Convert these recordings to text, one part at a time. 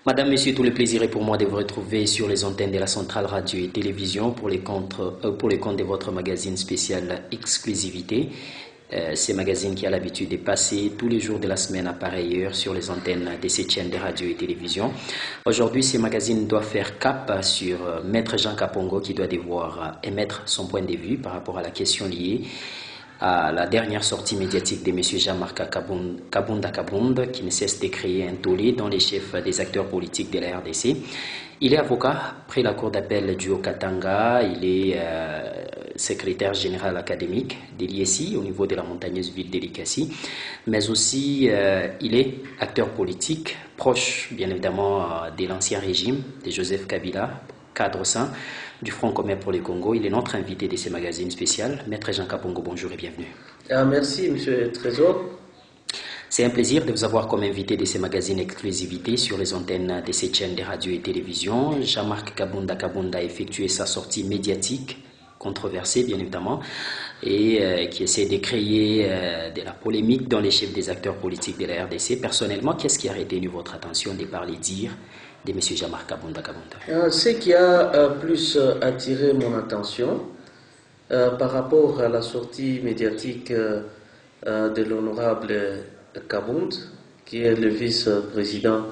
Madame, Monsieur, tout le plaisir est pour moi de vous retrouver sur les antennes de la Centrale Radio et Télévision pour les comptes de votre magazine spécial Exclusivité. Ce magazine qui a l'habitude de passer tous les jours de la semaine à pareille heure sur les antennes de ces chaînes de radio et télévision. Aujourd'hui, ce magazine doit faire cap sur Maître Jean Kapongo qui doit devoir émettre son point de vue par rapport à la question liée à la dernière sortie médiatique de M. Jean-Marc Kabunda qui ne cesse de créer un tollé dans les chefs des acteurs politiques de la RDC. Il est avocat près la cour d'appel du Haut-Katanga, il est secrétaire général académique de l'ISI au niveau de la montagneuse ville d'Elikasi, mais aussi il est acteur politique, proche bien évidemment de l'ancien régime de Joseph Kabila, cadre sain du Front commun pour le Congo. Il est notre invité de ce magazine spécial. Maître Jean Kapongo, bonjour et bienvenue. Merci, Monsieur Trésor. C'est un plaisir de vous avoir comme invité de ces magazines exclusivité sur les antennes de ces chaînes de radio et télévision. Jean-Marc Kabunda a effectué sa sortie médiatique, controversée bien évidemment, et qui essaie de créer de la polémique dans les chefs des acteurs politiques de la RDC. Personnellement, qu'est-ce qui a retenu votre attention de par les dires de M. Jean-Marc Kabunda? Ce qui a plus attiré mon attention par rapport à la sortie médiatique de l'honorable Kabunda, qui est le vice-président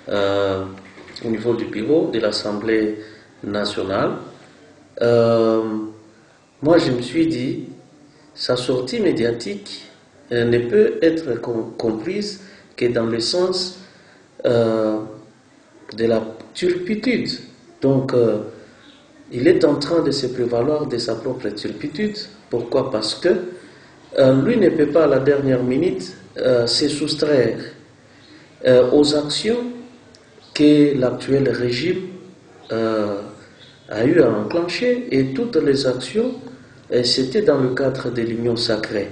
au niveau du bureau de l'Assemblée nationale, moi je me suis dit, sa sortie médiatique ne peut être comprise que dans le sens de la turpitude. Donc, il est en train de se prévaloir de sa propre turpitude. Pourquoi? Parce que lui ne peut pas à la dernière minute se soustraire aux actions que l'actuel régime a eu à enclencher, et toutes les actions, c'était dans le cadre de l'union sacrée.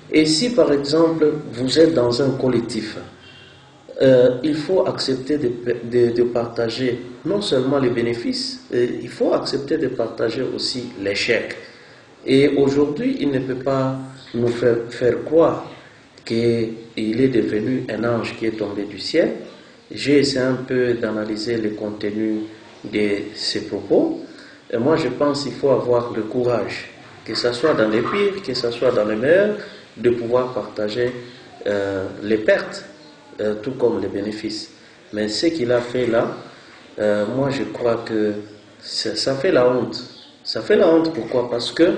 Et si par exemple vous êtes dans un collectif, il faut accepter de partager non seulement les bénéfices, il faut accepter de partager aussi l'échec. Et aujourd'hui, il ne peut pas nous faire croire qu'il est devenu un ange qui est tombé du ciel. J'ai essayé un peu d'analyser le contenu de ses propos. Et moi, je pense qu'il faut avoir le courage, que ce soit dans les pires, que ce soit dans les meilleurs, de pouvoir partager les pertes, tout comme les bénéfices. Mais ce qu'il a fait là, moi je crois que ça fait la honte. Ça fait la honte, pourquoi? Parce que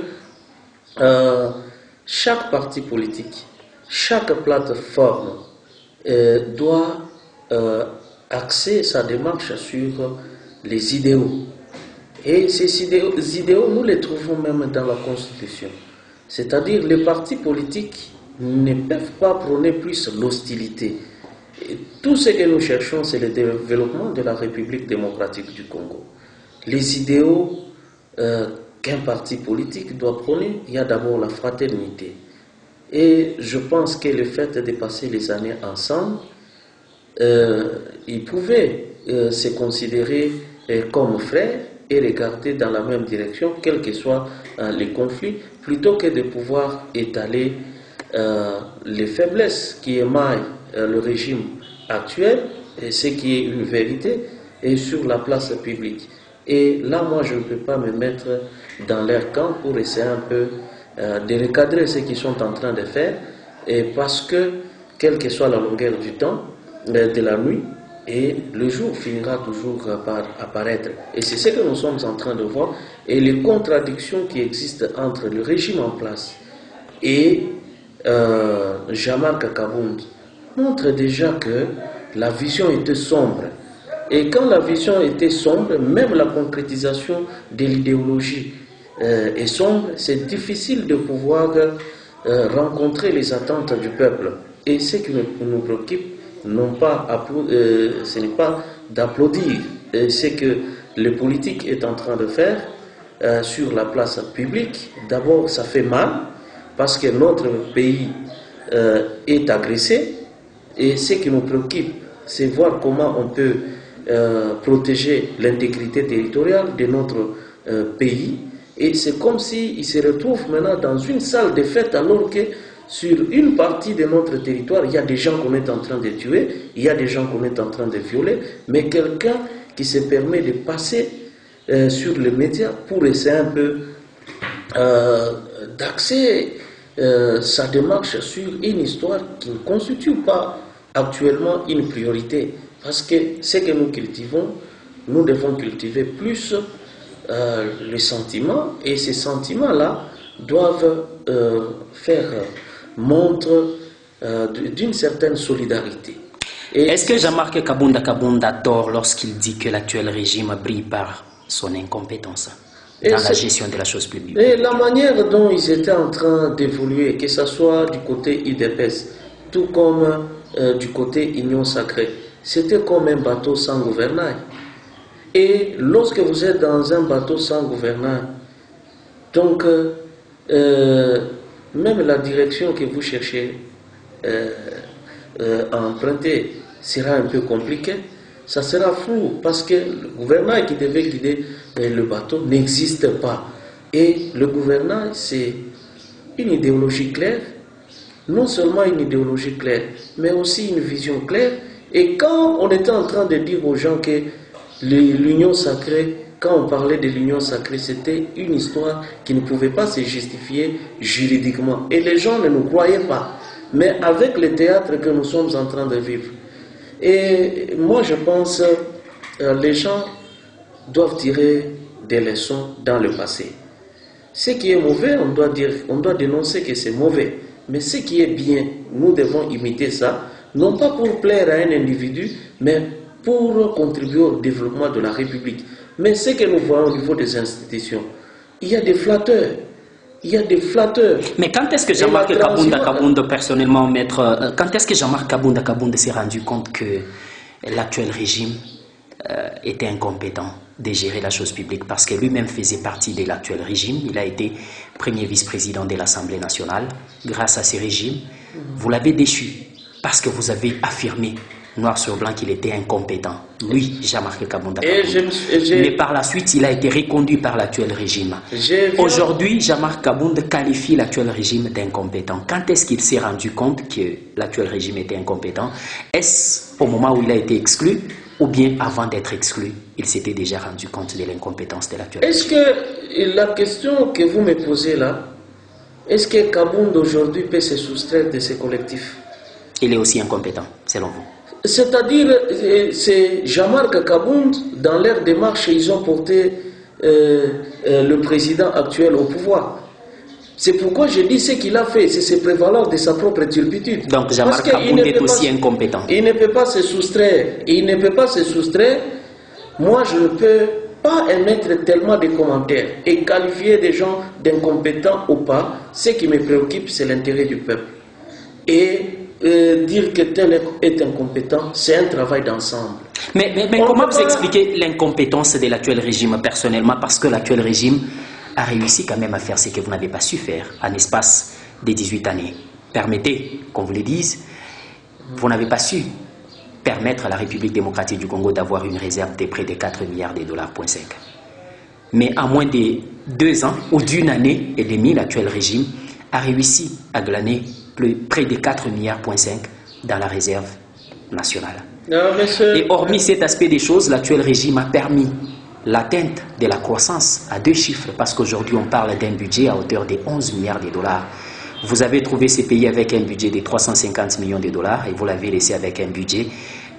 chaque parti politique, chaque plateforme doit axer sa démarche sur les idéaux. Et ces idéaux, nous les trouvons même dans la Constitution. C'est-à-dire les partis politiques ne peuvent pas prôner plus l'hostilité. Et tout ce que nous cherchons, c'est le développement de la République démocratique du Congo. Les idéaux qu'un parti politique doit prôner, il y a d'abord la fraternité. Et je pense que le fait de passer les années ensemble, ils pouvaient se considérer comme frères et regarder dans la même direction, quels que soient les conflits, plutôt que de pouvoir étaler les faiblesses qui émaillent le régime actuel, et ce qui est une vérité, et sur la place publique. Et là, moi, je ne peux pas me mettre dans leur camp pour essayer un peu de recadrer ce qu'ils sont en train de faire, et parce que, quelle que soit la longueur du temps, de la nuit, et le jour finira toujours par apparaître. Et c'est ce que nous sommes en train de voir, et les contradictions qui existent entre le régime en place et Jean-Marc Kabunda montre déjà que la vision était sombre. Et quand la vision était sombre, même la concrétisation de l'idéologie est sombre, c'est difficile de pouvoir rencontrer les attentes du peuple. Et ce qui nous préoccupe, ce n'est pas d'applaudir ce que le politique est en train de faire sur la place publique. D'abord, ça fait mal, parce que notre pays est agressé. Et ce qui nous préoccupe, c'est voir comment on peut protéger l'intégrité territoriale de notre pays. Et c'est comme s'il se retrouve maintenant dans une salle de fête alors que sur une partie de notre territoire, il y a des gens qu'on est en train de tuer, il y a des gens qu'on est en train de violer, mais quelqu'un qui se permet de passer sur les médias pour essayer un peu d'axer sa démarche sur une histoire qui ne constitue pas actuellement une priorité. Parce que ce que nous cultivons, nous devons cultiver plus les sentiments, et ces sentiments-là doivent faire montre d'une certaine solidarité. Est-ce que Jean-Marc Kabunda a tort lorsqu'il dit que l'actuel régime brille par son incompétence dans la gestion de la chose publique? Et la manière dont ils étaient en train d'évoluer, que ce soit du côté IDPS, tout comme du côté Union Sacrée, c'était comme un bateau sans gouvernail. Et lorsque vous êtes dans un bateau sans gouvernail, donc même la direction que vous cherchez à emprunter sera un peu compliquée. Ça sera flou parce que le gouvernail qui devait guider le bateau n'existe pas. Et le gouvernail, c'est une idéologie claire, non seulement une idéologie claire, mais aussi une vision claire. Et quand on était en train de dire aux gens que l'union sacrée, quand on parlait de l'union sacrée, c'était une histoire qui ne pouvait pas se justifier juridiquement. Et les gens ne nous croyaient pas. Mais avec le théâtre que nous sommes en train de vivre, et moi je pense que les gens doivent tirer des leçons dans le passé. Ce qui est mauvais, on doit dénoncer que c'est mauvais. Mais ce qui est bien, nous devons imiter ça, non pas pour plaire à un individu, mais pour contribuer au développement de la République. Mais ce que nous voyons au niveau des institutions, il y a des flatteurs. Il y a des flatteurs. Mais quand est-ce que Jean-Marc Kabunda, personnellement, maître, quand est-ce que Jean-Marc Kabunda s'est rendu compte que l'actuel régime était incompétent de gérer la chose publique? Parce que lui-même faisait partie de l'actuel régime. Il a été premier vice-président de l'Assemblée nationale. Grâce à ce régime, vous l'avez déchu parce que vous avez affirmé noir sur blanc qu'il était incompétent. Lui, Jean-Marc Kabunda. Mais par la suite, il a été reconduit par l'actuel régime. Aujourd'hui, Jean-Marc Kabunda qualifie l'actuel régime d'incompétent. Quand est-ce qu'il s'est rendu compte que l'actuel régime était incompétent? Est-ce au moment où il a été exclu, ou bien avant d'être exclu, il s'était déjà rendu compte de l'incompétence de l'actuel régime? Est-ce que la question que vous me posez là, est-ce que Kabunda aujourd'hui peut se soustraire de ce collectif? Il est aussi incompétent, selon vous? C'est-à-dire, c'est Jean-Marc Kabunda, dans leur démarche, ils ont porté le président actuel au pouvoir. C'est pourquoi je dis ce qu'il a fait, c'est se prévaloir de sa propre turpitude. Donc Jean-Marc Kabunda est aussi incompétent. Il ne peut pas se soustraire. Il ne peut pas se soustraire. Moi, je ne peux pas émettre tellement de commentaires et qualifier des gens d'incompétents ou pas. Ce qui me préoccupe, c'est l'intérêt du peuple. Et dire que tel est incompétent, c'est un travail d'ensemble. Mais comment vous expliquez l'incompétence de l'actuel régime personnellement? Parce que l'actuel régime a réussi quand même à faire ce que vous n'avez pas su faire en l'espace des 18 années. Permettez qu'on vous le dise, vous n'avez pas su permettre à la République démocratique du Congo d'avoir une réserve de près de 4 milliards de dollars, .5. Mais en moins de 2 ans ou d'une année et demie, l'actuel régime a réussi à glaner près de 4 milliards, .5 dans la réserve nationale. Et hormis cet aspect des choses, l'actuel régime a permis l'atteinte de la croissance à 2 chiffres, parce qu'aujourd'hui on parle d'un budget à hauteur de 11 milliards de dollars. Vous avez trouvé ces pays avec un budget de 350 millions de dollars et vous l'avez laissé avec un budget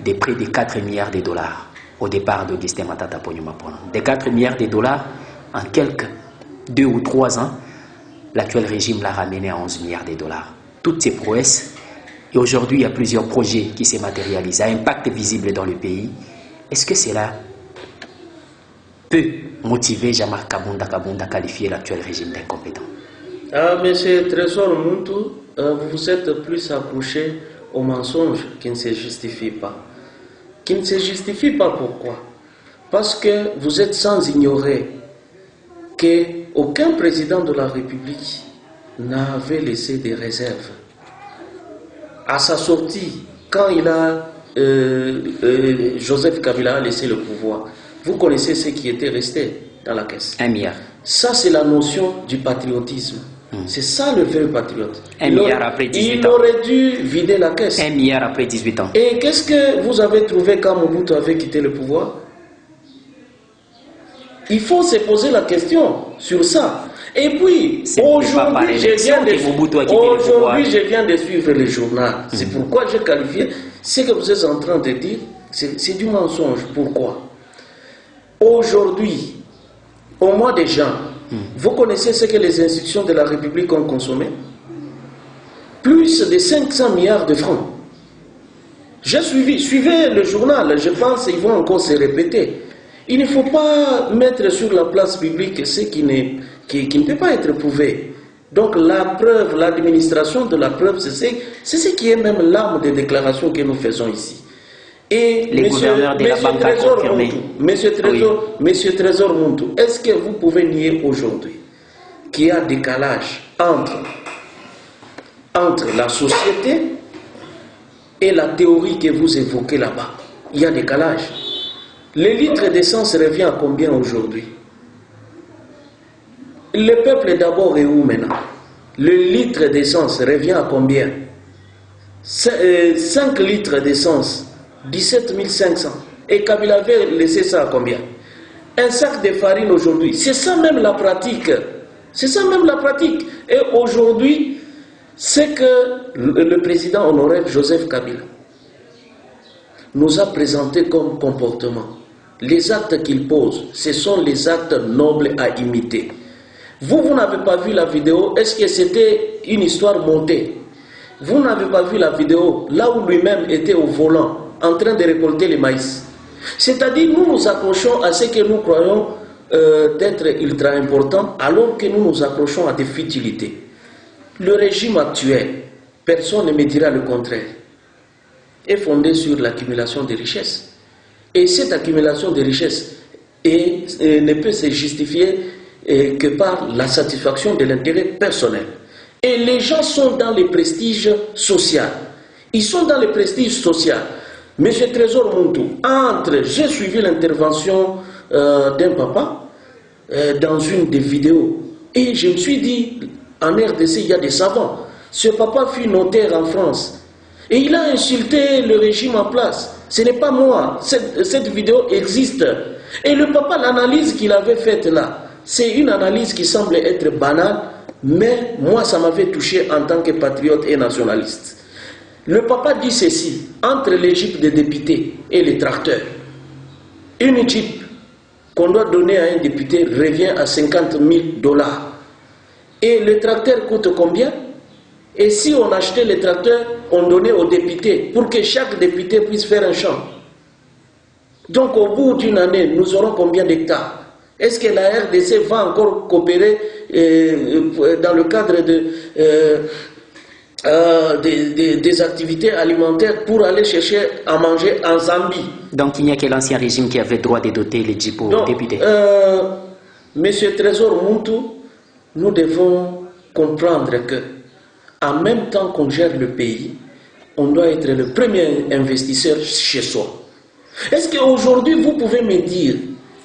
de près de 4 milliards de dollars au départ d'Augustin Matata Ponyo-Mapona. De 4 milliards de dollars, en quelques 2 ou 3 ans, l'actuel régime l'a ramené à 11 milliards de dollars. Toutes ces prouesses, et aujourd'hui il y a plusieurs projets qui se matérialisent à impact visible dans le pays. Est-ce que cela peut motiver Jean-Marc Kabunda à qualifier l'actuel régime d'incompétent? Monsieur Trésor Muntu, vous vous êtes plus accroché aux mensonges qui ne se justifient pas. Qui ne se justifient pas pourquoi? Parce que vous êtes sans ignorer qu'aucun président de la République n'avait laissé des réserves. À sa sortie, quand Joseph Kabila a laissé le pouvoir, vous connaissez ce qui était resté dans la caisse. 1 milliard. Ça, c'est la notion du patriotisme. C'est ça le vrai patriote. Un milliard après 18 ans. Il aurait dû vider la caisse. 1 milliard après 18 ans. Et qu'est-ce que vous avez trouvé quand Mobutu avait quitté le pouvoir? Il faut se poser la question sur ça. Et puis, aujourd'hui, je viens de suivre le journal. C'est pourquoi j'ai qualifié ce que vous êtes en train de dire, c'est du mensonge. Pourquoi? Aujourd'hui, au mois de juin, vous connaissez ce que les institutions de la République ont consommé? Plus de 500 milliards de francs. J'ai suivez le journal, je pense qu'ils vont encore se répéter. Il ne faut pas mettre sur la place publique ce qui ne peut pas être prouvé. Donc la preuve, l'administration de la preuve, c'est ce qui est même l'âme des déclarations que nous faisons ici. Et les gouverneurs de la banque ont confirmé. Monsieur Trésor Muntu, est-ce que vous pouvez nier aujourd'hui qu'il y a décalage entre la société et la théorie que vous évoquez là-bas? Il y a décalage. Le litre d'essence revient à combien aujourd'hui? Le peuple d'abord est où maintenant? Le litre d'essence revient à combien? 5 litres d'essence, 17 500. Et Kabila avait laissé ça à combien? Un sac de farine aujourd'hui. C'est ça même la pratique. C'est ça même la pratique. Et aujourd'hui, c'est que le président honoraire Joseph Kabila nous a présenté comme comportement. Les actes qu'il pose, ce sont les actes nobles à imiter. Vous n'avez pas vu la vidéo, est-ce que c'était une histoire montée? Vous n'avez pas vu la vidéo là où lui-même était au volant, en train de récolter les maïs. C'est-à-dire, nous nous accrochons à ce que nous croyons d'être ultra important, alors que nous nous accrochons à des futilités. Le régime actuel, personne ne me dira le contraire, est fondé sur l'accumulation des richesses. Et cette accumulation de richesses ne peut se justifier que par la satisfaction de l'intérêt personnel. Et les gens sont dans le prestige social. Ils sont dans le prestige social. Monsieur Trésor Muntu, j'ai suivi l'intervention d'un papa dans une des vidéos. Et je me suis dit, en RDC, il y a des savants. Ce papa fut notaire en France. Et il a insulté le régime en place. Ce n'est pas moi. Cette vidéo existe. Et le papa, l'analyse qu'il avait faite là, c'est une analyse qui semble être banale, mais moi, ça m'avait touché en tant que patriote et nationaliste. Le papa dit ceci, entre les jeeps des députés et les tracteurs, une jeep qu'on doit donner à un député revient à 50 000 $. Et le tracteur coûte combien? Et si on achetait les tracteurs, on donnait aux députés pour que chaque député puisse faire un champ. Donc au bout d'une année, nous aurons combien d'hectares? Est-ce que la RDC va encore coopérer dans le cadre des activités alimentaires pour aller chercher à manger en Zambie? Donc il n'y a que l'ancien régime qui avait droit de doter les jeeps aux députés. Monsieur Trésor Muntu, nous devons comprendre que en même temps qu'on gère le pays, on doit être le premier investisseur chez soi. Est-ce qu'aujourd'hui, vous pouvez me dire,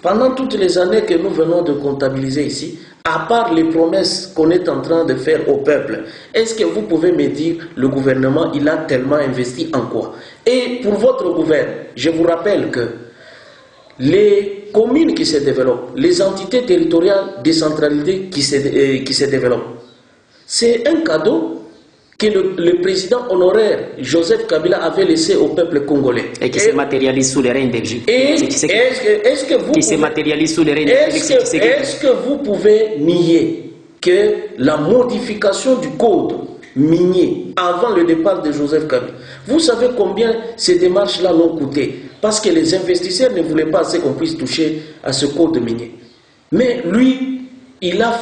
pendant toutes les années que nous venons de comptabiliser ici, à part les promesses qu'on est en train de faire au peuple, est-ce que vous pouvez me dire, le gouvernement, il a tellement investi en quoi? Et pour votre gouvernement, je vous rappelle que les communes qui se développent, les entités territoriales décentralisées qui se développent, c'est un cadeau que le président honoraire Joseph Kabila avait laissé au peuple congolais. Et qui se matérialise sous les règnes d'Elgin. Est-ce que vous pouvez nier que la modification du code minier avant le départ de Joseph Kabila, vous savez combien ces démarches-là l'ont coûté? Parce que les investisseurs ne voulaient pas assez qu'on puisse toucher à ce code minier. Mais lui, il a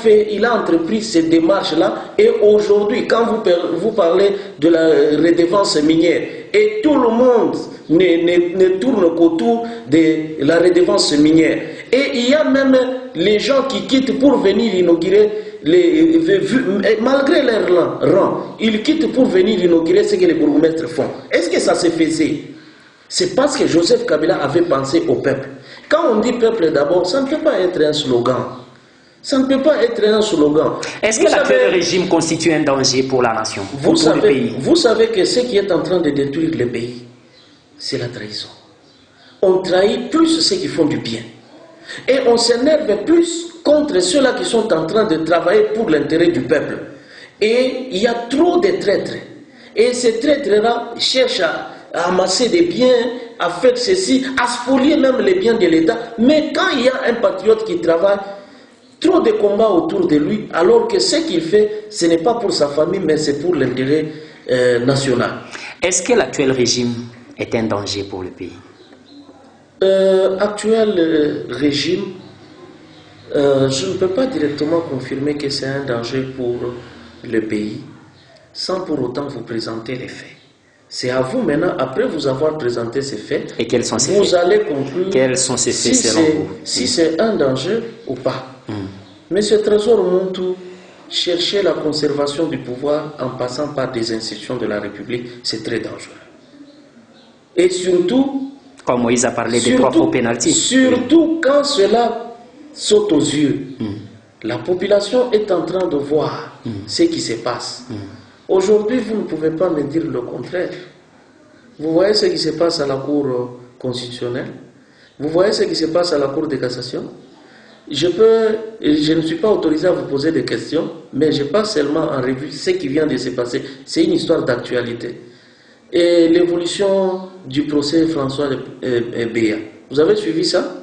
entrepris ces démarches-là, et aujourd'hui, quand vous parlez de la redevance minière, et tout le monde ne tourne qu'autour de la redevance minière, et il y a même les gens qui quittent pour venir inaugurer, malgré leur rang, ils quittent pour venir inaugurer ce que les bourgmestres font. Est-ce que ça se faisait? C'est parce que Joseph Kabila avait pensé au peuple. Quand on dit peuple d'abord, ça ne peut pas être un slogan. Ça ne peut pas être un slogan. Est-ce que l'actuel régime constitue un danger pour la nation, pour le pays? Vous savez que ce qui est en train de détruire le pays, c'est la trahison. On trahit plus ceux qui font du bien. Et on s'énerve plus contre ceux-là qui sont en train de travailler pour l'intérêt du peuple. Et il y a trop de traîtres. Et ces traîtres-là cherchent à amasser des biens, à faire ceci, à spolier même les biens de l'État. Mais quand il y a un patriote qui travaille, trop de combats autour de lui, alors que ce qu'il fait, ce n'est pas pour sa famille, mais c'est pour l'intérêt national. Est-ce que l'actuel régime est un danger pour le pays? Actuel régime, je ne peux pas directement confirmer que c'est un danger pour le pays, sans pour autant vous présenter les faits. C'est à vous maintenant, après vous avoir présenté ces faits, et quels sont ces vous faits? allez conclure Quels sont ces faits selon vous? Si c'est un danger ou pas. Monsieur Trésor Montou chercher la conservation du pouvoir en passant par des institutions de la République, c'est très dangereux. Et surtout, comme Moïse a parlé des 3 faux pénaltys. Surtout quand cela saute aux yeux. La population est en train de voir ce qui se passe. Aujourd'hui, vous ne pouvez pas me dire le contraire. Vous voyez ce qui se passe à la Cour constitutionnelle. Vous voyez ce qui se passe à la Cour de cassation. Je ne suis pas autorisé à vous poser des questions, mais je passe seulement en revue ce qui vient de se passer. C'est une histoire d'actualité. Et l'évolution du procès François Béa. Vous avez suivi ça?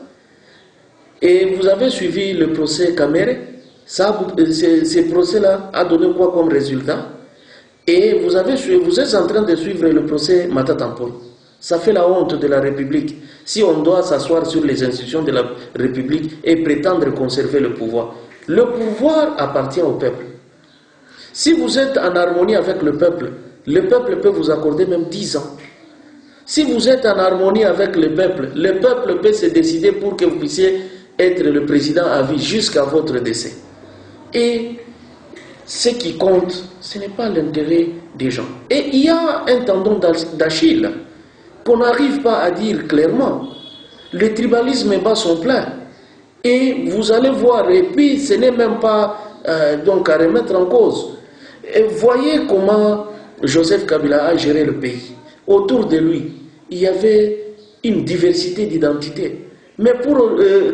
Et vous avez suivi le procès Caméré? Ces procès-là a donné quoi comme résultat? Et vous êtes en train de suivre le procès Matatampol. Ça fait la honte de la République. Si on doit s'asseoir sur les institutions de la République et prétendre conserver le pouvoir appartient au peuple. Si vous êtes en harmonie avec le peuple peut vous accorder même 10 ans. Si vous êtes en harmonie avec le peuple peut se décider pour que vous puissiez être le président à vie jusqu'à votre décès. Et ce qui compte, ce n'est pas l'intérêt des gens. Et il y a un tendon d'Achille qu'on n'arrive pas à dire clairement. Le tribalisme bat son plein. Et vous allez voir, et puis ce n'est même pas donc à remettre en cause. Et voyez comment Joseph Kabila a géré le pays. Autour de lui, il y avait une diversité d'identités. Mais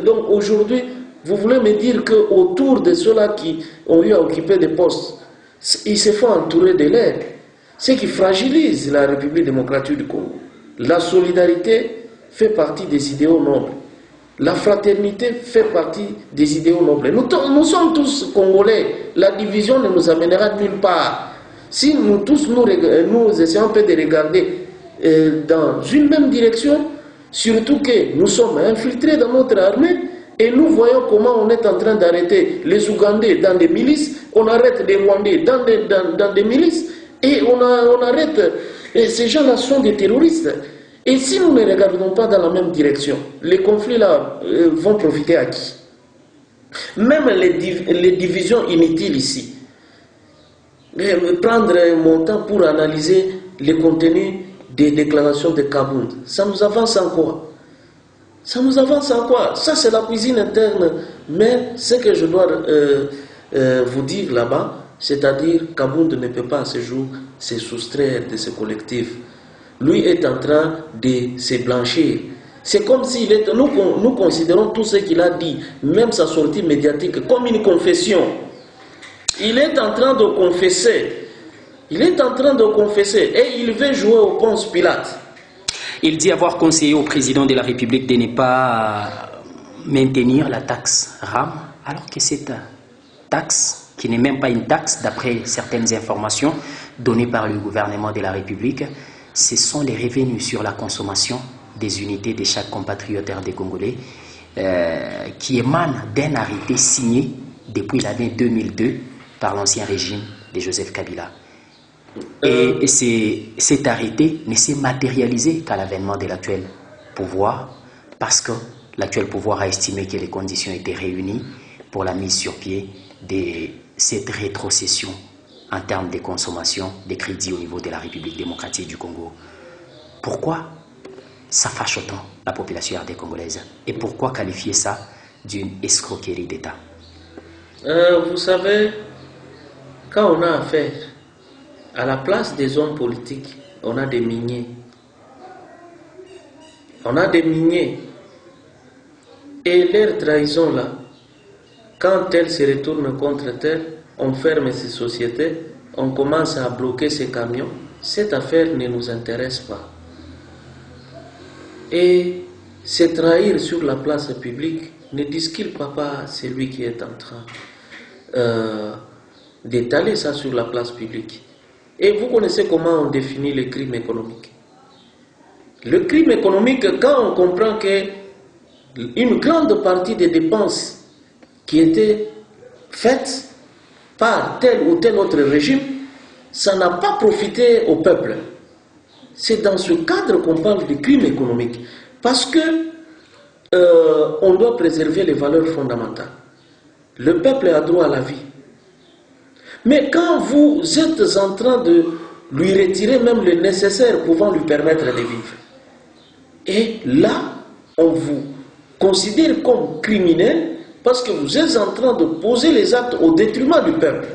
donc aujourd'hui, vous voulez me dire qu'autour de ceux-là qui ont eu à occuper des postes, ils se font entourer de l'aide, ce qui fragilise la République démocratique du Congo. La solidarité fait partie des idéaux nobles. La fraternité fait partie des idéaux nobles. Nous sommes tous Congolais. La division ne nous amènera nulle part. Si nous tous nous essayons un peu de regarder dans une même direction, surtout que nous sommes infiltrés dans notre armée, et nous voyons comment on est en train d'arrêter les Ougandais dans des milices, on arrête les Rwandais dans des milices, et on arrête. Et ces gens-là sont des terroristes. Et si nous ne regardons pas dans la même direction, les conflits-là vont profiter à qui? Même les divisions inutiles ici. Prendre mon temps pour analyser les contenus des déclarations de Kabound, ça nous avance en quoi? Ça nous avance en quoi? Ça, c'est la cuisine interne. Mais ce que je dois vous dire là-bas, c'est-à-dire Kabound ne peut pas à ce jour se soustraire de ce collectif. Lui est en train de se blanchir. C'est comme s'il est... Nous considérons tout ce qu'il a dit, même sa sortie médiatique, comme une confession. Il est en train de confesser. Il est en train de confesser. Et il veut jouer au Ponce Pilate. Il dit avoir conseillé au président de la République de ne pas maintenir la taxe RAM, alors que cette taxe, qui n'est même pas une taxe, d'après certaines informations données par le gouvernement de la République, ce sont les revenus sur la consommation des unités de chaque compatriote des Congolais qui émanent d'un arrêté signé depuis l'année 2002 par l'ancien régime de Joseph Kabila. Et cet arrêté ne s'est matérialisé qu'à l'avènement de l'actuel pouvoir, parce que l'actuel pouvoir a estimé que les conditions étaient réunies pour la mise sur pied de cette rétrocession en termes de consommation des crédits au niveau de la République démocratique du Congo. Pourquoi ça fâche autant la population RD congolaise? Et pourquoi qualifier ça d'une escroquerie d'État? Vous savez, quand on a affaire à la place des hommes politiques, on a des miniers. On a des miniers. Et leur trahison là, quand elle se retourne contre elle, on ferme ces sociétés, on commence à bloquer ces camions. Cette affaire ne nous intéresse pas. Et se trahir sur la place publique ne disquille pas celui qui est en train d'étaler ça sur la place publique. Et vous connaissez comment on définit le crime économique. Le crime économique, quand on comprend qu'une grande partie des dépenses qui étaient faites par tel ou tel autre régime, ça n'a pas profité au peuple. C'est dans ce cadre qu'on parle de crime économique. Parce que on doit préserver les valeurs fondamentales. Le peuple a droit à la vie. Mais quand vous êtes en train de lui retirer même le nécessaire pouvant lui permettre de vivre, et là, on vous considère comme criminel parce que vous êtes en train de poser les actes au détriment du peuple.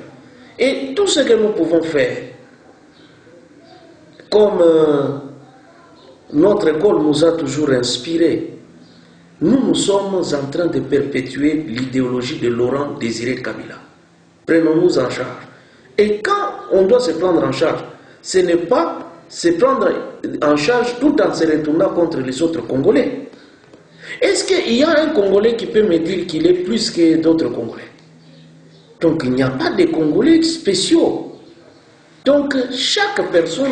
Et tout ce que nous pouvons faire, comme notre école nous a toujours inspiré, nous sommes en train de perpétuer l'idéologie de Laurent Désiré Kabila. Prenons-nous en charge. Et quand on doit se prendre en charge, ce n'est pas se prendre en charge tout en se retournant contre les autres Congolais. Est-ce qu'il y a un Congolais qui peut me dire qu'il est plus que d'autres Congolais? Donc il n'y a pas de Congolais spéciaux. Donc chaque personne,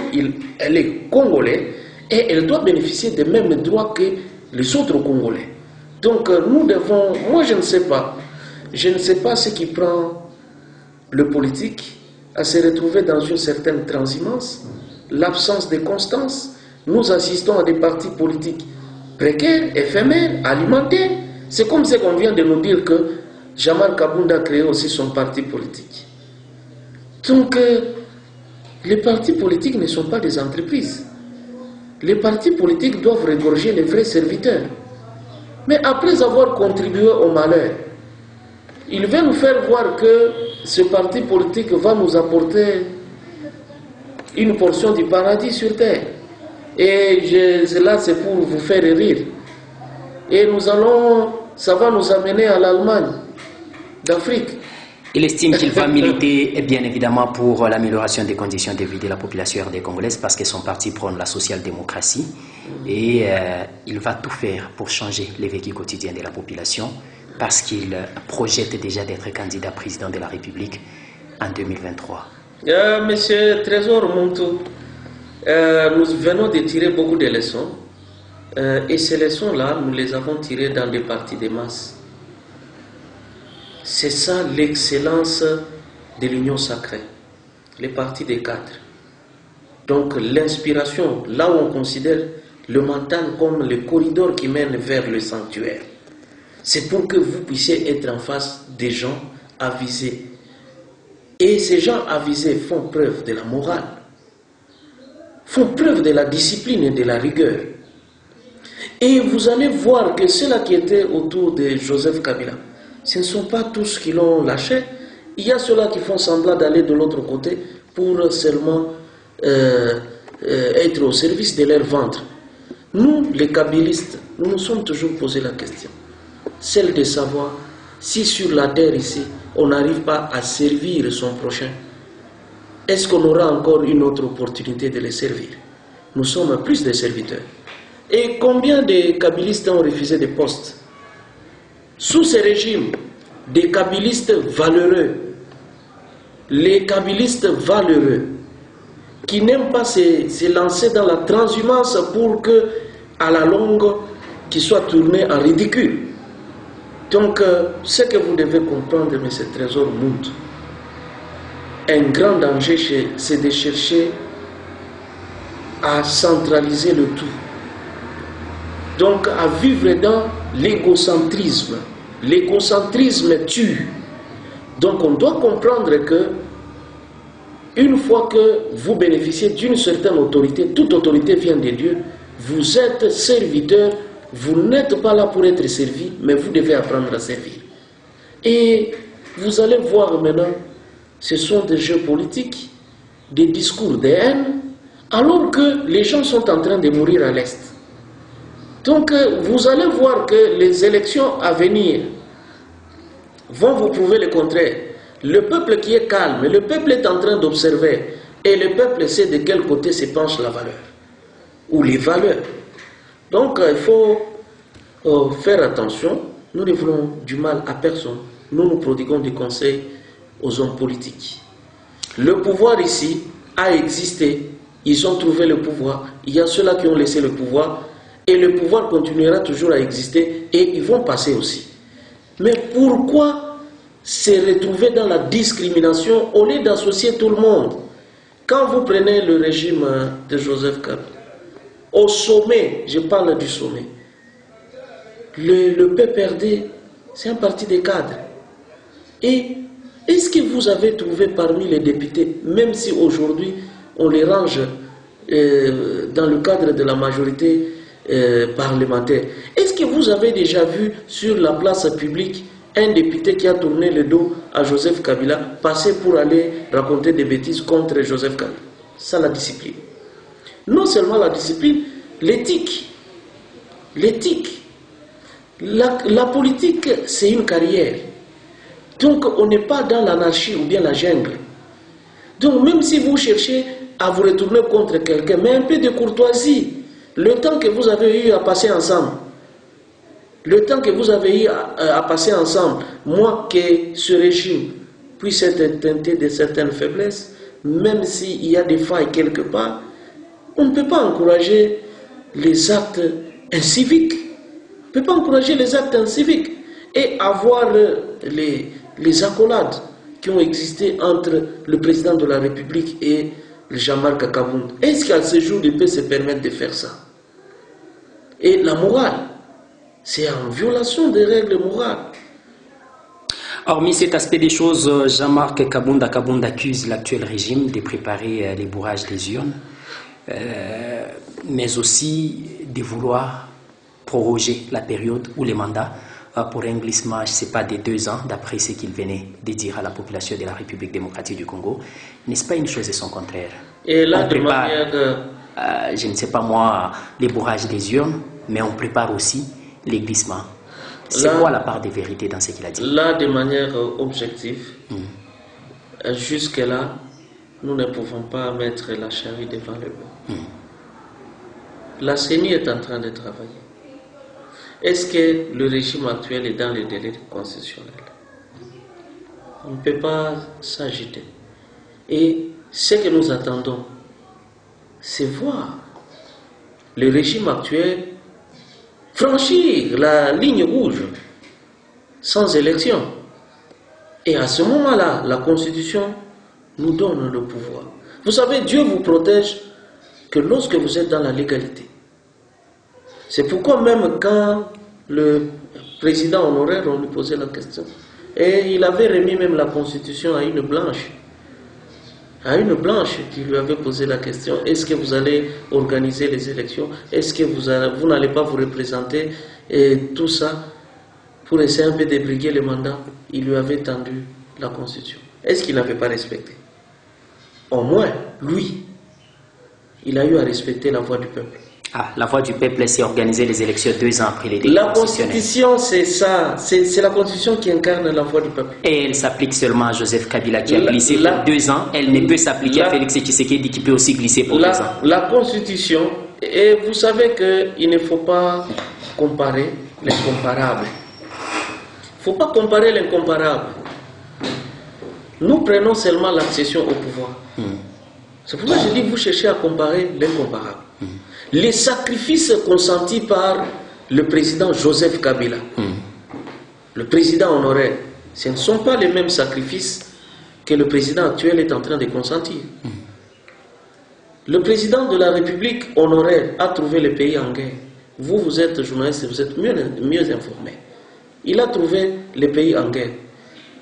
elle est Congolais et elle doit bénéficier des mêmes droits que les autres Congolais. Donc nous devons, moi je ne sais pas ce qui prend le politique à se retrouver dans une certaine transhumance, l'absence de constance. Nous assistons à des partis politiques précaires, éphémères, alimentés. C'est comme ce qu'on vient de nous dire que Jamal Kabounda a créé aussi son parti politique. Donc les partis politiques ne sont pas des entreprises. Les partis politiques doivent regorger les vrais serviteurs. Mais après avoir contribué au malheur, il veut nous faire voir que ce parti politique va nous apporter une portion du paradis sur terre. Et cela c'est pour vous faire rire. Et ça va nous amener à l'Allemagne d'Afrique. Il estime qu'il va militer bien évidemment pour l'amélioration des conditions de vie de la population RD congolaise parce que son parti prône la social-démocratie et il va tout faire pour changer le vécu quotidien de la population parce qu'il projette déjà d'être candidat président de la République en 2023. Monsieur Trésor Montou, nous venons de tirer beaucoup de leçons et ces leçons-là, nous les avons tirées dans des partis de masse. C'est ça l'excellence de l'union sacrée, les partis des cadres. Donc l'inspiration, là où on considère le mental comme le corridor qui mène vers le sanctuaire, c'est pour que vous puissiez être en face des gens avisés. Et ces gens avisés font preuve de la morale, font preuve de la discipline et de la rigueur. Et vous allez voir que ceux-là qui étaient autour de Joseph Kabila, ce ne sont pas tous qui l'ont lâché. Il y a ceux-là qui font semblant d'aller de l'autre côté pour seulement être au service de leur ventre. Nous, les kabylistes, nous nous sommes toujours posé la question. Celle de savoir si sur la terre ici, on n'arrive pas à servir son prochain. Est-ce qu'on aura encore une autre opportunité de les servir? Nous sommes plus des serviteurs. Et combien de kabylistes ont refusé des postes? Sous ce régime, des kabylistes valeureux, les kabylistes valeureux, qui n'aiment pas se lancer dans la transhumance pour que, à la longue, qu'ils soient tournés en ridicule. Donc, ce que vous devez comprendre, M. Trésor Montou, un grand danger, c'est de chercher à centraliser le tout. Donc, à vivre dans l'égocentrisme. L'égocentrisme tue. Donc, on doit comprendre que une fois que vous bénéficiez d'une certaine autorité, toute autorité vient de Dieu, vous êtes serviteur, vous n'êtes pas là pour être servi, mais vous devez apprendre à servir. Et vous allez voir maintenant, ce sont des jeux politiques, des discours de haine, alors que les gens sont en train de mourir à l'Est. Donc vous allez voir que les élections à venir vont vous prouver le contraire. Le peuple qui est calme, le peuple est en train d'observer, et le peuple sait de quel côté se penche la valeur, ou les valeurs. Donc il faut faire attention, nous ne voulons du mal à personne, nous prodiguons des conseils aux hommes politiques. Le pouvoir ici a existé, ils ont trouvé le pouvoir, il y a ceux-là qui ont laissé le pouvoir, et le pouvoir continuera toujours à exister, et ils vont passer aussi. Mais pourquoi se retrouver dans la discrimination au lieu d'associer tout le monde? Quand vous prenez le régime de Joseph Kabila, au sommet, je parle du sommet, le PPRD, c'est un parti des cadres. Et est-ce que vous avez trouvé parmi les députés, même si aujourd'hui on les range dans le cadre de la majorité parlementaire, est-ce que vous avez déjà vu sur la place publique un député qui a tourné le dos à Joseph Kabila passer pour aller raconter des bêtises contre Joseph Kabila? Ça, la discipline. Non seulement la discipline, l'éthique. L'éthique. La politique, c'est une carrière. Donc, on n'est pas dans l'anarchie ou bien la jungle. Donc, même si vous cherchez à vous retourner contre quelqu'un, mais un peu de courtoisie. Le temps que vous avez eu à passer ensemble, le temps que vous avez eu à passer ensemble, moi que ce régime puisse être teinté de certaines faiblesses, même s'il y a des failles quelque part, on ne peut pas encourager les actes inciviques. On ne peut pas encourager les actes inciviques et avoir les accolades qui ont existé entre le président de la République et Jean-Marc Kabound. Est-ce qu'à ce jour, il peut se permettre de faire ça? Et la morale, c'est en violation des règles morales. Hormis cet aspect des choses, Jean-Marc Kabound accuse l'actuel régime de préparer les bourrages des urnes, mais aussi de vouloir proroger la période ou les mandats pour un glissement, je ne sais pas, de 2 ans, d'après ce qu'il venait de dire à la population de la République démocratique du Congo. N'est-ce pas une chose et son contraire? Et là, on prépare, je ne sais pas moi, les bourrages des urnes, mais on prépare aussi les glissements. C'est quoi la part de vérité dans ce qu'il a dit? Là, de manière objective, jusque-là, nous ne pouvons pas mettre la charrue devant le bœuf. La CENI est en train de travailler. Est-ce que le régime actuel est dans les délais constitutionnels? On ne peut pas s'agiter. Et ce que nous attendons, c'est voir le régime actuel franchir la ligne rouge sans élection. Et à ce moment-là, la Constitution nous donne le pouvoir. Vous savez, Dieu vous protège que lorsque vous êtes dans la légalité. C'est pourquoi même quand le président honoraire, on lui posait la question, et il avait remis même la Constitution à une blanche qui lui avait posé la question, est-ce que vous allez organiser les élections? Est-ce que vous n'allez pas vous représenter? Et tout ça, pour essayer un peu d'ébriguer le mandat, il lui avait tendu la Constitution. Est-ce qu'il n'avait pas respecté? Au moins, lui, il a eu à respecter la voix du peuple. Ah, la voix du peuple, c'est organiser les élections 2 ans après les délais constitutionnels. La Constitution, c'est ça. C'est la Constitution qui incarne la voix du peuple. Et elle s'applique seulement à Joseph Kabila qui a glissé pour 2 ans. Elle ne peut s'appliquer à Félix Tshisekedi qui peut aussi glisser pour 2 ans. La Constitution, et vous savez qu'il ne faut pas comparer l'incomparable. Il ne faut pas comparer l'incomparable. Nous prenons seulement l'accession au pouvoir. C'est pour ça que je dis, vous cherchez à comparer l'incomparable. Les sacrifices consentis par le président Joseph Kabila, le président honoraire, ce ne sont pas les mêmes sacrifices que le président actuel est en train de consentir. Le président de la République honoraire a trouvé le pays en guerre. Vous êtes journaliste, vous êtes mieux informé. Il a trouvé le pays en guerre.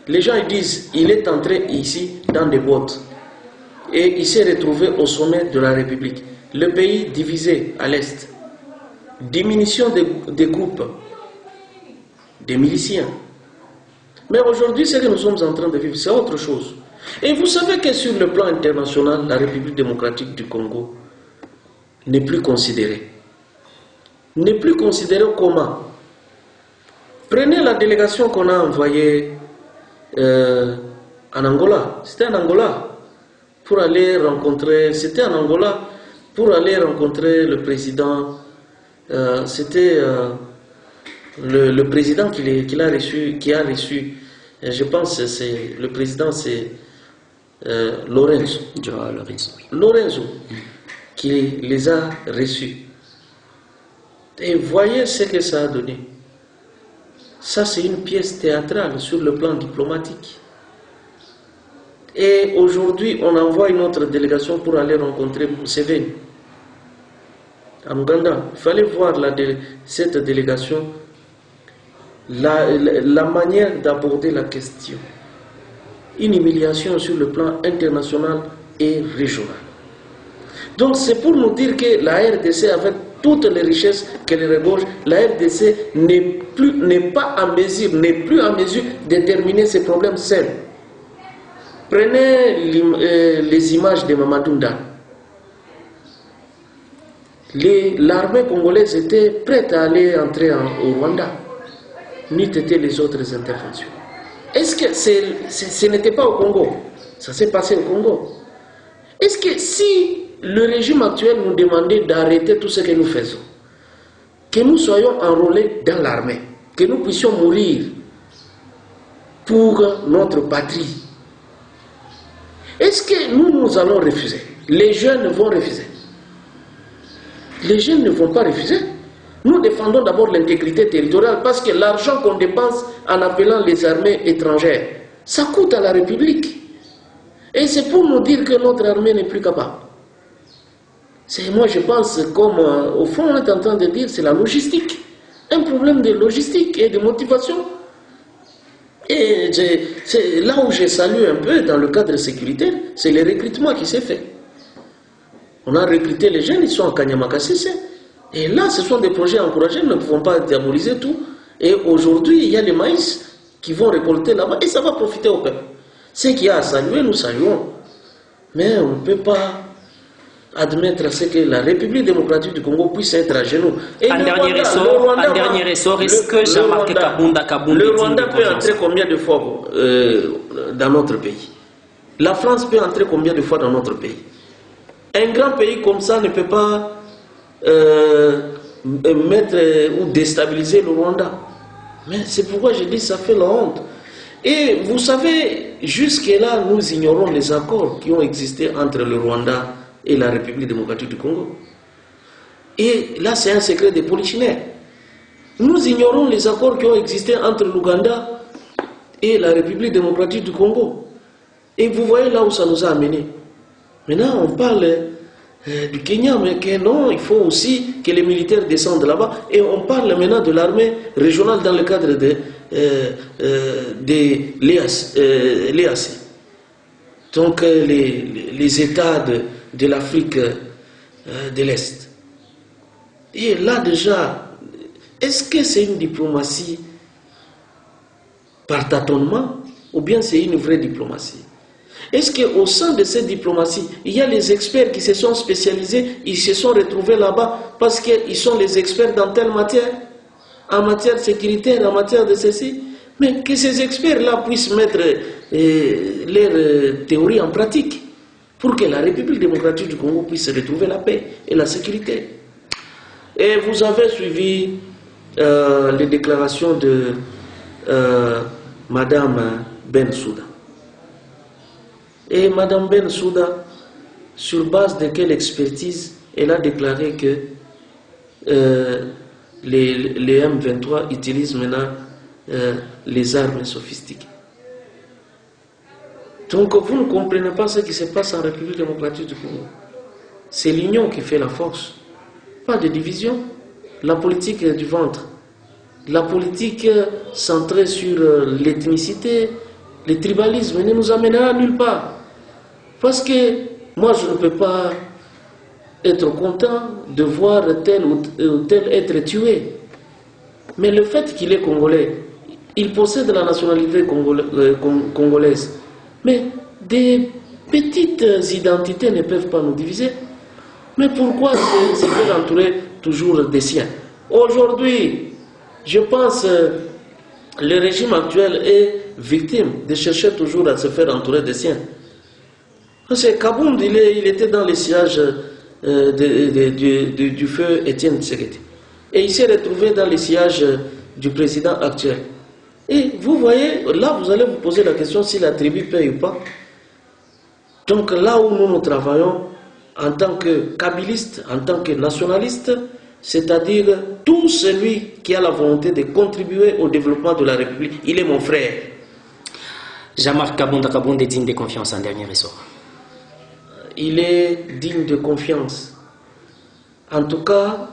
Les gens ils disent, il est entré ici dans des bottes. Et il s'est retrouvé au sommet de la République. Le pays divisé à l'Est. Diminution des groupes, des miliciens. Mais aujourd'hui, ce que nous sommes en train de vivre, c'est autre chose. Et vous savez que sur le plan international, la République démocratique du Congo n'est plus considérée. N'est plus considérée comment? Prenez la délégation qu'on a envoyée en Angola. C'était en Angola pour aller rencontrer. C'était en Angola pour aller rencontrer le président. C'était le président qui a reçu. Je pense que c'est le président, c'est Lorenzo. Lorenzo qui les a reçus. Et voyez ce que ça a donné. Ça, c'est une pièce théâtrale sur le plan diplomatique. Et aujourd'hui, on envoie une autre délégation pour aller rencontrer Museveni en Ouganda. Il fallait voir cette délégation, la manière d'aborder la question. Une humiliation sur le plan international et régional. Donc c'est pour nous dire que la RDC, avec toutes les richesses qu'elle regorge, la RDC n'est plus en mesure de terminer ses problèmes seule. Prenez les images de Mamadunda. L'armée congolaise était prête à aller entrer au Rwanda, n'eût été les autres interventions. Est-ce que ce n'était pas au Congo? Ça s'est passé au Congo. Est-ce que si le régime actuel nous demandait d'arrêter tout ce que nous faisons, que nous soyons enrôlés dans l'armée, que nous puissions mourir pour notre patrie, est-ce que nous allons refuser? Les jeunes vont refuser. Les jeunes ne vont pas refuser. Nous défendons d'abord l'intégrité territoriale parce que l'argent qu'on dépense en appelant les armées étrangères, ça coûte à la République. Et c'est pour nous dire que notre armée n'est plus capable. Moi je pense, comme au fond on est en train de dire, c'est la logistique. Un problème de logistique et de motivation. Et c'est là où je salue un peu dans le cadre sécuritaire, c'est le recrutement qui s'est fait. On a recruté les jeunes, ils sont en Kanyamakasese. Et là, ce sont des projets encouragés, nous ne pouvons pas diaboliser tout. Et aujourd'hui, il y a les maïs qui vont récolter là-bas et ça va profiter au peuple. Ce qu'il y a à saluer, nous saluons. Mais on ne peut pas admettre ce que la République démocratique du Congo puisse être à genoux. Et en dernier ressort, est-ce que Jean-Marc Kabunda le Rwanda peut entrer combien de fois dans notre pays? La France peut entrer combien de fois dans notre pays? Un grand pays comme ça ne peut pas mettre ou déstabiliser le Rwanda. Mais c'est pourquoi je dis ça fait la honte. Et vous savez, jusque-là, nous ignorons les accords qui ont existé entre le Rwanda et la République démocratique du Congo. Et là, c'est un secret des polichinelles. Nous ignorons les accords qui ont existé entre l'Ouganda et la République démocratique du Congo. Et vous voyez là où ça nous a amenés. Maintenant, on parle du Kenya, mais que non, il faut aussi que les militaires descendent là-bas. Et on parle maintenant de l'armée régionale dans le cadre de l'EAC. Donc, les États de l'Afrique de l'Est. Et là, déjà, est-ce que c'est une diplomatie par tâtonnement ou bien c'est une vraie diplomatie? Est-ce qu'au sein de cette diplomatie, il y a les experts qui se sont spécialisés, ils se sont retrouvés là-bas parce qu'ils sont les experts dans telle matière, en matière sécuritaire, en matière de ceci? Mais que ces experts-là puissent mettre leur théorie en pratique pour que la République démocratique du Congo puisse retrouver la paix et la sécurité. Et vous avez suivi les déclarations de Madame Bensouda. Et Madame Bensouda, sur base de quelle expertise, elle a déclaré que les M23 utilisent maintenant les armes sophistiquées. Donc vous ne comprenez pas ce qui se passe en République démocratique du Congo. C'est l'union qui fait la force, pas de division. La politique du ventre, la politique centrée sur l'ethnicité, le tribalisme ne nous amènera nulle part. Parce que moi je ne peux pas être content de voir tel ou tel être tué. Mais le fait qu'il est congolais, Il possède la nationalité congolaise. Mais des petites identités ne peuvent pas nous diviser. Mais pourquoi se faire entourer toujours des siens? Aujourd'hui, je pense que le régime actuel est victime de chercher toujours à se faire entourer des siens. Parce que Kabound, il était dans le sillage du feu Étienne Tshisekedi. Et il s'est retrouvé dans le sillage du président actuel. Et vous voyez, là vous allez vous poser la question si la tribu paye ou pas. Donc là où nous travaillons en tant que kabiliste, en tant que nationaliste, c'est-à-dire tout celui qui a la volonté de contribuer au développement de la République, il est mon frère. Jean-Marc Kabound est digne de confiance en dernier ressort. Il est digne de confiance. En tout cas,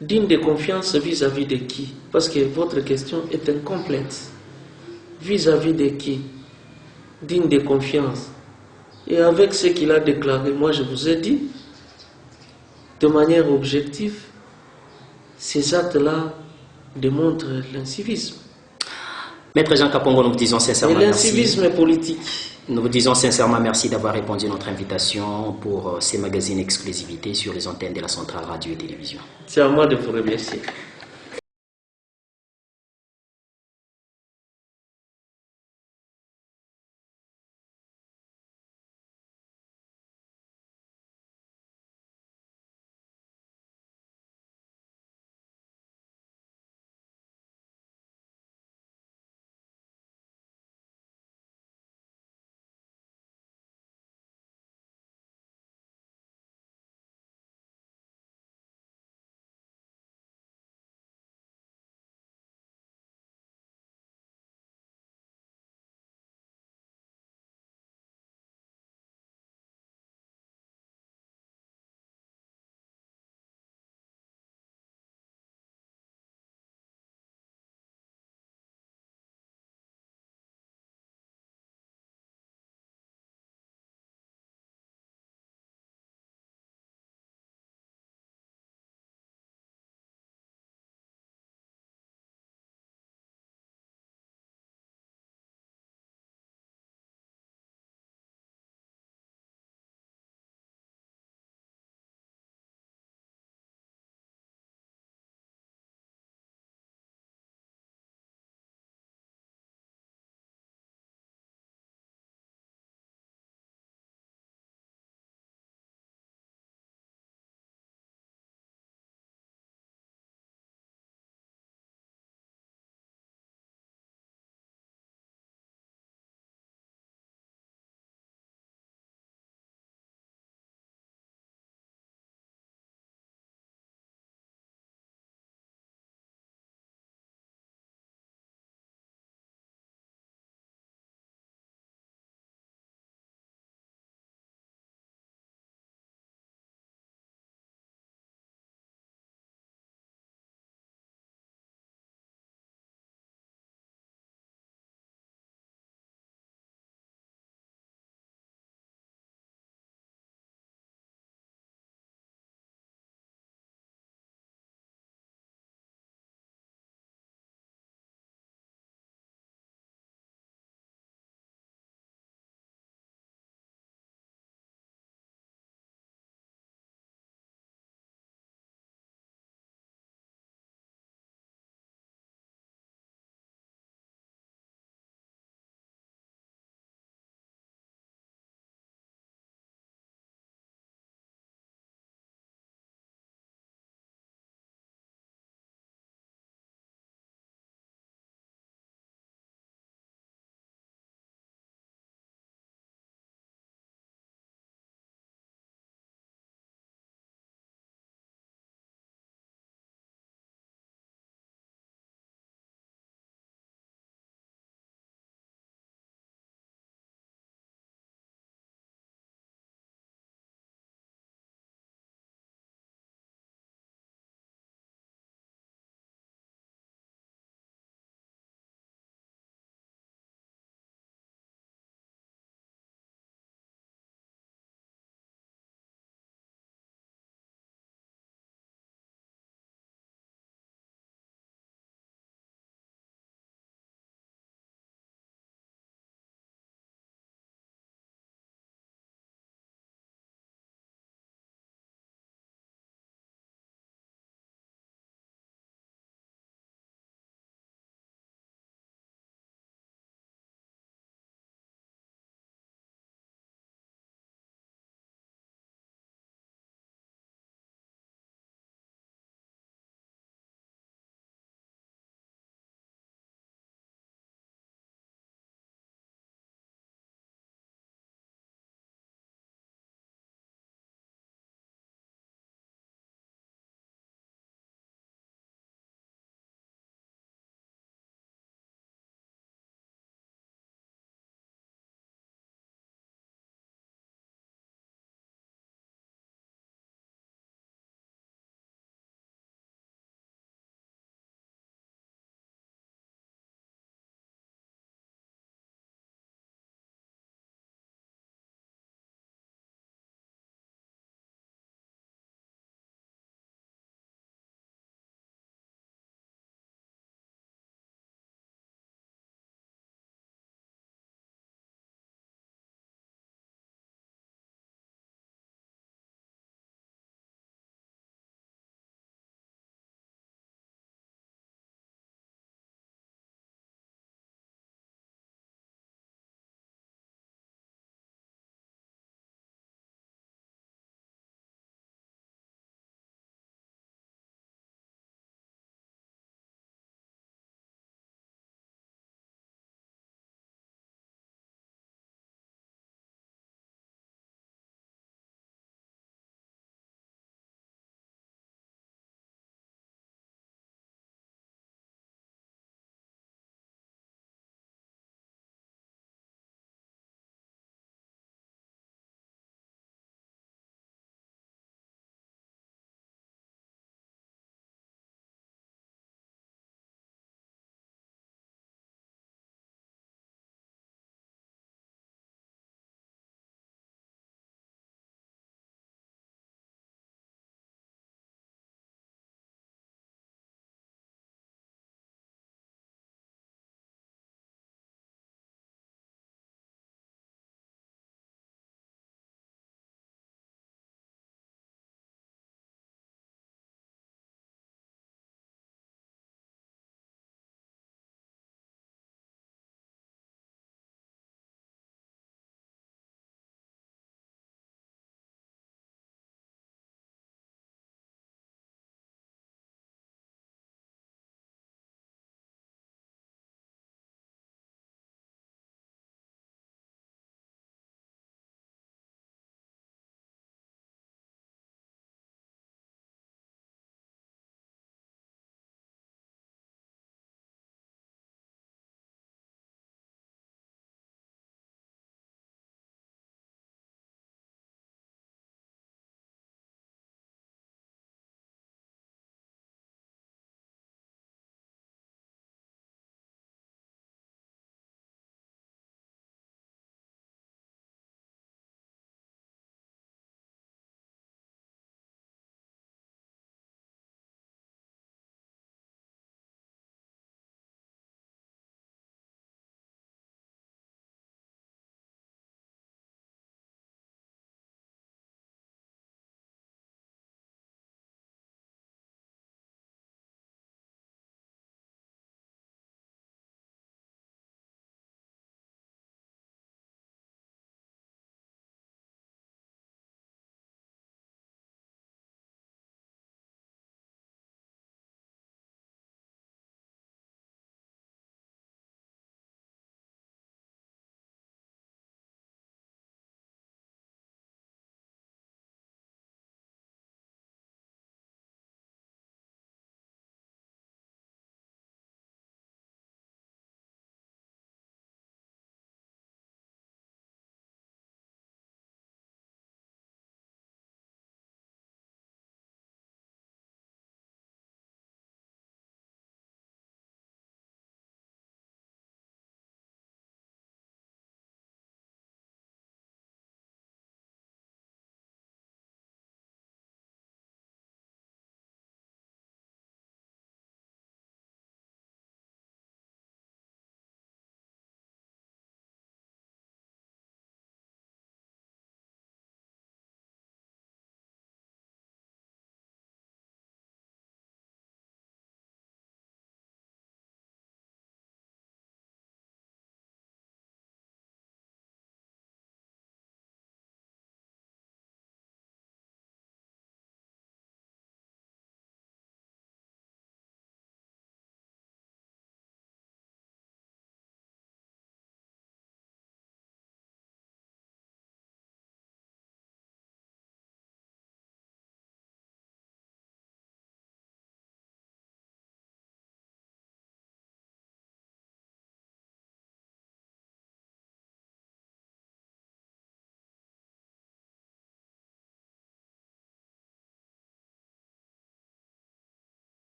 digne de confiance vis-à-vis de qui? Parce que votre question est incomplète. Vis-à-vis de qui? Digne de confiance. Et avec ce qu'il a déclaré, moi je vous ai dit, de manière objective, ces actes-là démontrent l'incivisme. Maître Jean Kapongo, nous vous disons sincèrement merci. Et l'incivisme politique. Nous vous disons sincèrement merci d'avoir répondu à notre invitation pour ces magazines exclusivité sur les antennes de la Centrale Radio et Télévision. C'est à moi de vous remercier.